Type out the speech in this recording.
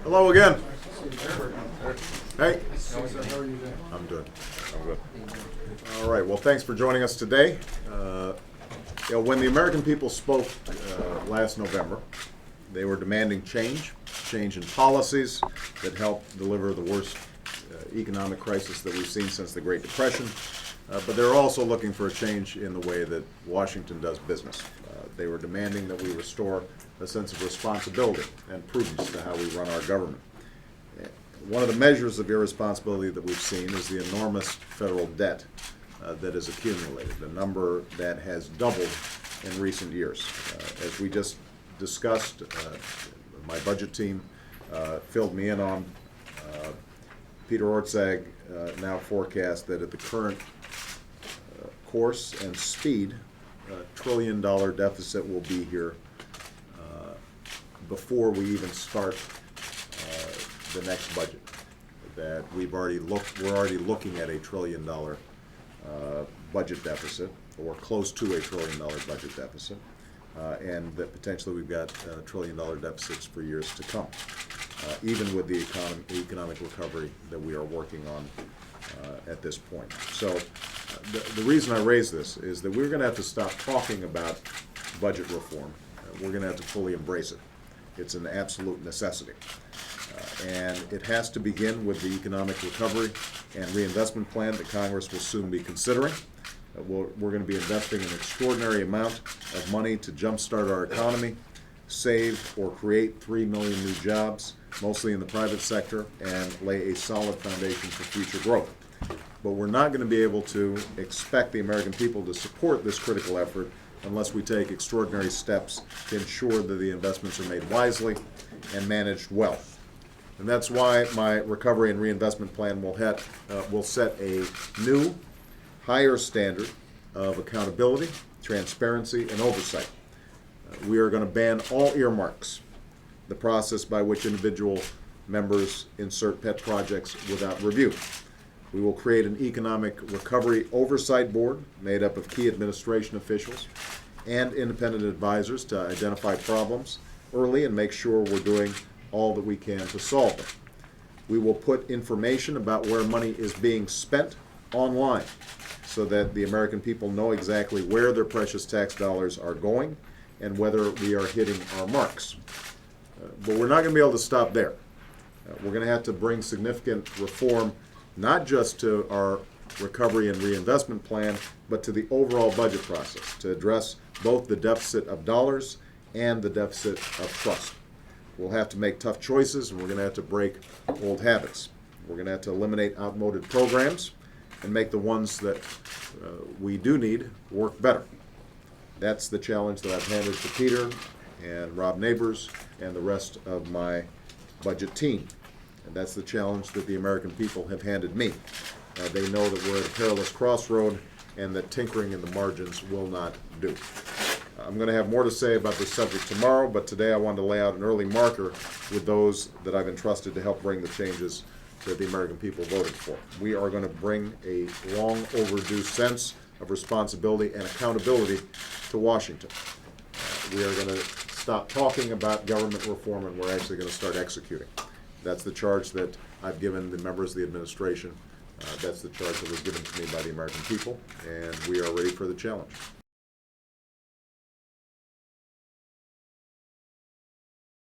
Hello again. Hey. How are you doing? I'm good. All right. Well, thanks for joining us today. When the American people spoke last November, they were demanding change in policies that help deliver the worst economic crisis that we've seen since the Great Depression. But they're also looking for a change in the way that Washington does business. They were demanding that we restore a sense of responsibility and prudence to how we run our government. One of the measures of irresponsibility that we've seen is the enormous federal debt that has accumulated, a number that has doubled in recent years. As we just discussed, my budget team filled me in on Peter Ortzag now forecast that at the current course and speed, $1 trillion deficit will be here before we even start the next budget. That we're already looking at $1 trillion budget deficit, or close to $1 trillion budget deficit, and that potentially we've got $1 trillion deficits for years to come, even with the economic recovery that we are working on at this point. So the reason I raise this is that we're going to have to stop talking about budget reform. We're going to have to fully embrace it. It's an absolute necessity. And it has to begin with the economic recovery and reinvestment plan that Congress will soon be considering. We're going to be investing an extraordinary amount of money to jumpstart our economy, save or create 3 million new jobs, mostly in the private sector, and lay a solid foundation for future growth. But we're not going to be able to expect the American people to support this critical effort unless we take extraordinary steps to ensure that the investments are made wisely and managed well. And that's why my recovery and reinvestment plan will set a new, higher standard of accountability, transparency, and oversight. We are going to ban all earmarks, the process by which individual members insert pet projects without review. We will create an economic recovery oversight board made up of key administration officials and independent advisors to identify problems early and make sure we're doing all that we can to solve them. We will put information about where money is being spent online so that the American people know exactly where their precious tax dollars are going and whether we are hitting our marks. But we're not going to be able to stop there. We're going to have to bring significant reform not just to our recovery and reinvestment plan, but to the overall budget process to address both the deficit of dollars and the deficit of trust. We'll have to make tough choices, and we're going to have to break old habits. We're going to have to eliminate outmoded programs and make the ones that we do need work better. That's the challenge that I've handed to Peter and Rob Neighbors and the rest of my budget team. And that's the challenge that the American people have handed me. They know that we're at a perilous crossroad and that tinkering in the margins will not do. I'm going to have more to say about this subject tomorrow, but today I wanted to lay out an early marker with those that I've entrusted to help bring the changes that the American people voted for. We are going to bring a long overdue sense of responsibility and accountability to Washington. We are going to stop talking about government reform, and we're actually going to start executing. That's the charge that I've given the members of the administration. That's the charge that was given to me by the American people, and we are ready for the challenge.